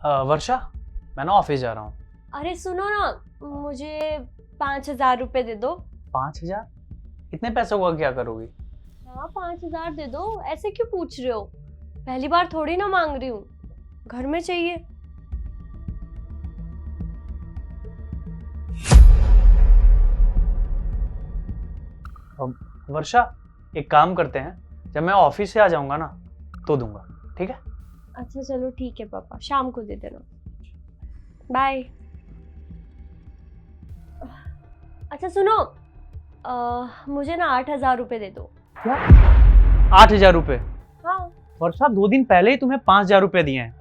वर्षा, मैं ना ऑफिस जा रहा हूँ। अरे सुनो ना, मुझे 5,000 रुपए दे दो। 5,000? इतने पैसों का क्या करोगी? हाँ 5,000 दे दो, ऐसे क्यों पूछ रहे हो? पहली बार थोड़ी ना मांग रही हूँ, घर में चाहिए। वर्षा, एक काम करते हैं, जब मैं ऑफिस से आ जाऊंगा ना तो दूंगा, ठीक है? अच्छा चलो ठीक है पापा, शाम को दे देना। बाय। अच्छा सुनो, मुझे ना 8,000 रुपए दे दो। क्या? 8,000 रुपए? हाँ। वर्षा, 2 दिन पहले ही तुम्हें 5,000 रुपए दिए हैं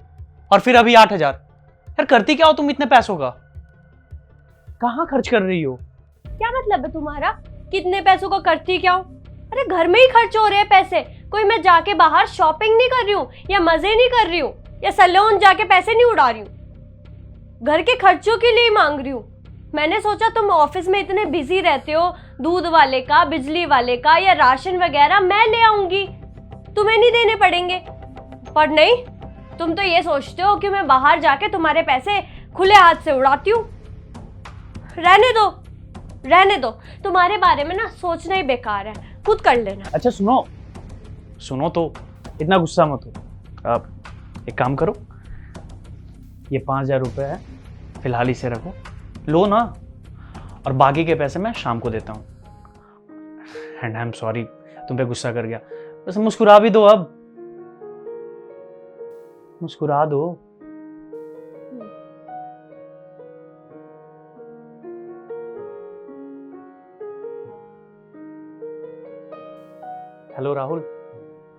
और फिर अभी 8,000। यार करती क्या हो तुम इतने पैसों का? कहाँ खर्च कर रही हो? क्या मतलब है तुम्हारा? कितने पैसों का करती क्या हूँ? अरे घर में ही खर्च हो रहे हैं पैसे। कोई मैं जाके बाहर शॉपिंग नहीं कर रही हूँ, या मजे नहीं कर रही हूँ, या सैलून जाके पैसे नहीं उड़ा रही हूँ। घर के खर्चों के लिए मांग रही हूँ। मैंने सोचा तुम ऑफिस में इतने बिजी रहते हो, दूध वाले का, बिजली वाले का या राशन वगैरह मैं ले आऊंगी, तुम्हें नहीं देने पड़ेंगे। पर नहीं, तुम तो ये सोचते हो कि मैं बाहर जाके तुम्हारे पैसे खुले हाथ से उड़ाती हूँ। रहने दो, रहने दो, तुम्हारे बारे में ना सोचना ही बेकार है, खुद कर लेना। अच्छा सुनो तो, इतना गुस्सा मत हो। आप एक काम करो, ये 5,000 रुपए है, फिलहाल इसे रखो, लो ना, और बाकी के पैसे मैं शाम को देता हूँ। एंड आई एम सॉरी, तुम पे गुस्सा कर गया। बस मुस्कुरा भी दो, अब मुस्कुरा दो। हेलो राहुल,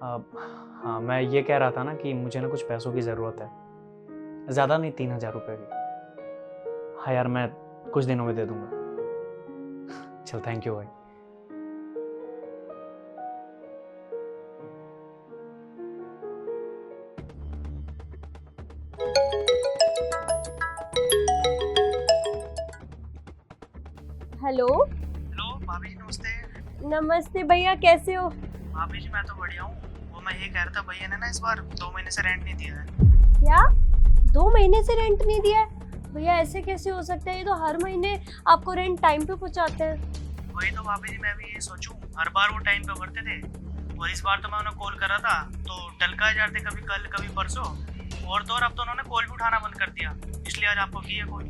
हाँ मैं ये कह रहा था ना कि मुझे ना कुछ पैसों की ज़रूरत है, ज़्यादा नहीं, 3,000 रुपये की। हाँ यार, मैं कुछ दिनों में दे दूंगा। चल थैंक यू भाई। हेलो। हेलो भाभी जी, नमस्ते। नमस्ते भैया, कैसे हो? भाभी जी मैं तो बढ़िया हूँ। वो मैं ये कह रहा था, भैया ने ना इस बार 2 महीने से रेंट नहीं दिया है। क्या 2 महीने से रेंट नहीं दिया है? भैया ऐसे कैसे हो सकता है, ये तो हर महीने आपको रेंट टाइम पे पहुंचाते हैं। वही तो भाभी जी मैं भी ये सोचूं, हर बार वो टाइम पे भरते थे, और इस बार तो मैं उन्हें कॉल करा था तो टलका जाते, कभी कल कभी परसों, और तो और अब तो उन्होंने कॉल भी उठाना बंद कर दिया, इसलिए आज आपको किया कॉल।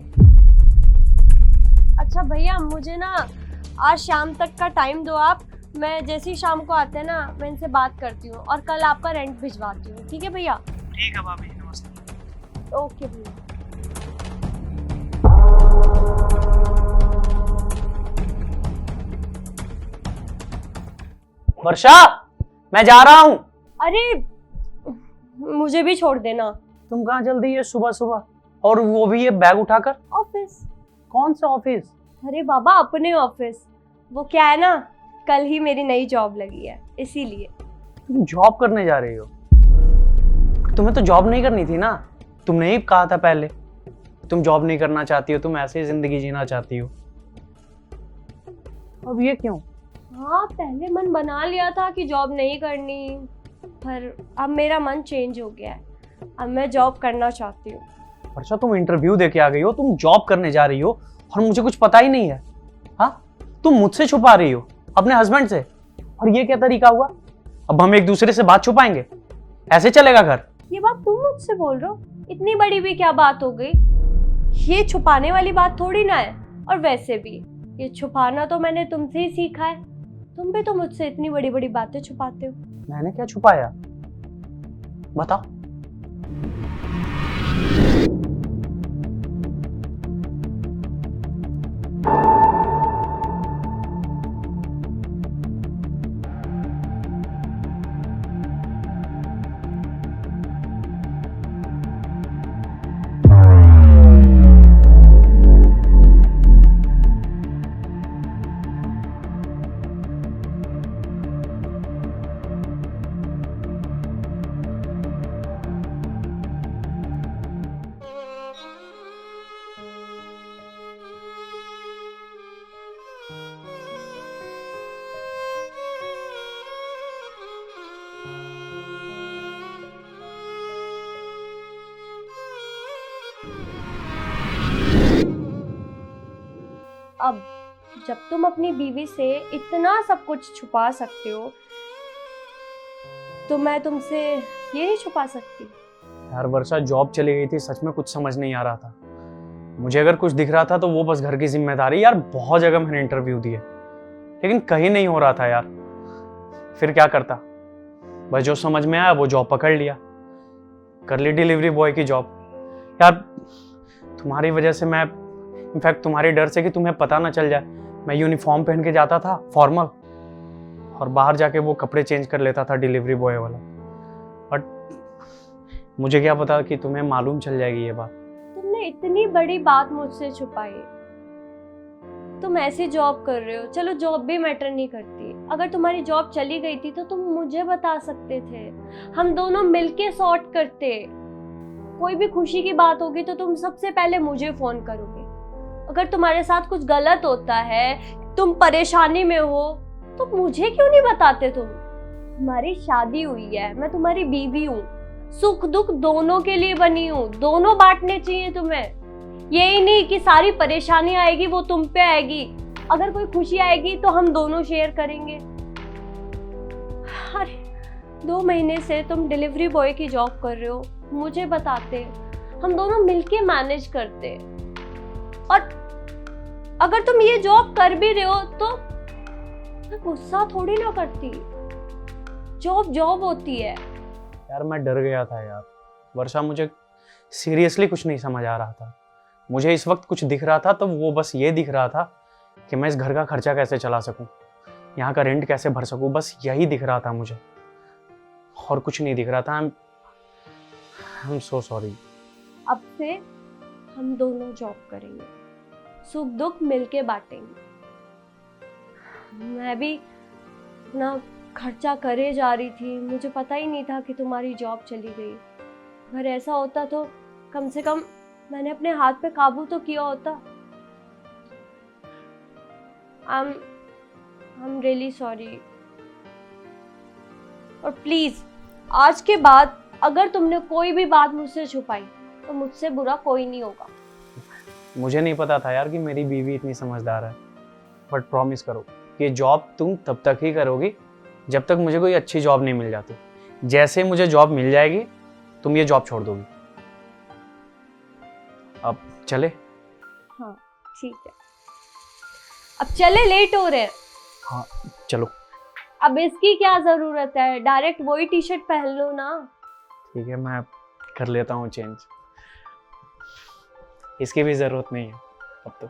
अच्छा भैया, मुझे ना आज शाम तक का टाइम दो आप, मैं जैसे ही शाम को आते हैं ना मैं इनसे बात करती हूँ और कल आपका रेंट भिजवाती हूँ, ठीक है भैया? ठीक है भाभी जी, नमस्ते। ओके भैया। वर्षा, मैं जा रहा हूँ। अरे मुझे भी छोड़ देना। तुम कहाँ जल्दी है सुबह सुबह, और वो भी ये बैग उठाकर? ऑफिस। कौन सा ऑफिस? अरे बाबा अपने ऑफिस। वो क्या है ना, कल ही मेरी नई जॉब लगी है, इसीलिए। तुम जॉब करने जा रही हो? तुम्हें तो जॉब नहीं करनी थी ना, तुमने ही कहा था पहले तुम जॉब नहीं करना चाहती हो, तुम ऐसे ही जिंदगी जीना चाहती हो। अब ये क्यों? हाँ पहले मन बना लिया था कि जॉब नहीं करनी, पर अब मेरा मन चेंज हो गया है, अब मैं जॉब करना चाहती हूँ। वर्षा, तुम इंटरव्यू देके आ गई हो, तुम जॉब करने जा रही हो और मुझे कुछ पता ही नहीं है? हाँ, तुम मुझसे छुपा रही हो अपने हस्बैंड से, और ये क्या तरीका हुआ? अब हम एक दूसरे से बात छुपाएंगे? ऐसे चलेगा घर? ये बात तुम मुझसे बोल रहे हो? इतनी बड़ी भी क्या बात हो गई? ये छुपाने वाली बात थोड़ी ना है, और वैसे भी ये छुपाना तो मैंने तुमसे ही सीखा है, तुम भी तो मुझसे इतनी बड़ी बड़ी बातें छुपाते हो। मैंने क्या छुपाया, बताओ। जब तुम अपनी बीवी से इतना सब कुछ छुपा सकते हो तो मैं तुमसे ये नहीं छुपा सकती। यार वर्षा, जॉब चली गई थी, सच में कुछ समझ नहीं आ रहा था। मुझे अगर कुछ दिख रहा था तो वो बस घर की जिम्मेदारी। यार बहुत जगह मैंने इंटरव्यू दिए लेकिन कहीं नहीं हो रहा था यार। फिर क्या करता, बस जो समझ में आया वो जॉब पकड़ लिया, कर ली डिलीवरी बॉय की जॉब। यार तुम्हारी वजह से मैं, इनफैक्ट तुम्हारे डर से कि तुम्हें पता ना चल जाए, मैं यूनिफॉर्म पहन के जाता था फॉर्मल, और बाहर जाके वो कपड़े चेंज कर लेता था डिलीवरी बॉय वाला। बट मुझे क्या पता कि तुम्हें मालूम चल जाएगी ये बात। तुमने इतनी बड़ी बात मुझसे छुपाई। तुम ऐसी जॉब कर रहे हो, चलो जॉब भी मैटर नहीं करती, अगर तुम्हारी जॉब चली गई थी तो तुम मुझे बता सकते थे, हम दोनों मिलके सॉर्ट करते। कोई भी खुशी की बात होगी तो तुम सबसे पहले मुझे फोन करोगे। अगर तुम्हारे साथ कुछ गलत होता है, तुम परेशानी में हो, तो मुझे क्यों नहीं बताते तुम? हमारी शादी हुई है, मैं तुम्हारी बीवी हूँ, सुख दुख दोनों के लिए बनी हूँ, दोनों बांटने चाहिए तुम्हें। यही नहीं कि सारी परेशानी आएगी वो तुम पे आएगी, अगर कोई खुशी आएगी तो हम दोनों शेयर करेंगे। अरे 2 महीने से तुम डिलीवरी बॉय की जॉब कर रहे हो, मुझे बताते, हम दोनों मिलके मैनेज करते। और अगर तुम ये जॉब कर भी रहे हो तो मैं गुस्सा थोड़ी ना करती, जॉब जॉब होती है। यार मैं डर गया था यार वर्षा, मुझे सीरियसली कुछ नहीं समझ आ रहा था। मुझे इस वक्त कुछ दिख रहा था तो वो बस ये दिख रहा था कि मैं इस घर का खर्चा कैसे चला सकूं, यहाँ का रेंट कैसे भर सकूं, बस यही दिख रहा था मुझे, और कुछ नहीं दिख रहा था। I am so sorry. अब से हम दोनों जॉब करेंगे, सुख दुख मिलके बांटेंगे। मैं भी अपना खर्चा करे जा रही थी, मुझे पता ही नहीं था कि तुम्हारी जॉब चली गई। अगर ऐसा होता तो कम से कम मैंने अपने हाथ पे काबू तो किया होता। I am really sorry. और प्लीज आज के बाद अगर तुमने कोई भी बात मुझसे छुपाई तो मुझसे बुरा कोई नहीं होगा। मुझे नहीं पता था यार कि मेरी बीवी इतनी समझदार है, बट प्रॉमिस करो कि जॉब तुम तब तक ही करोगी जब तक मुझे कोई अच्छी जॉब नहीं मिल जाती। जैसे मुझे जॉब मिल जाएगी तुम ये जॉब छोड़ दोगी। अब चले? हाँ ठीक है, अब चले, लेट हो रहे हैं। हाँ चलो। अब इसकी क्या जरूरत है, डायरेक्ट वही टी शर्ट पहन लो ना। ठीक है, मैं कर लेता हूँ चेंज, इसकी भी जरूरत नहीं है अब तो।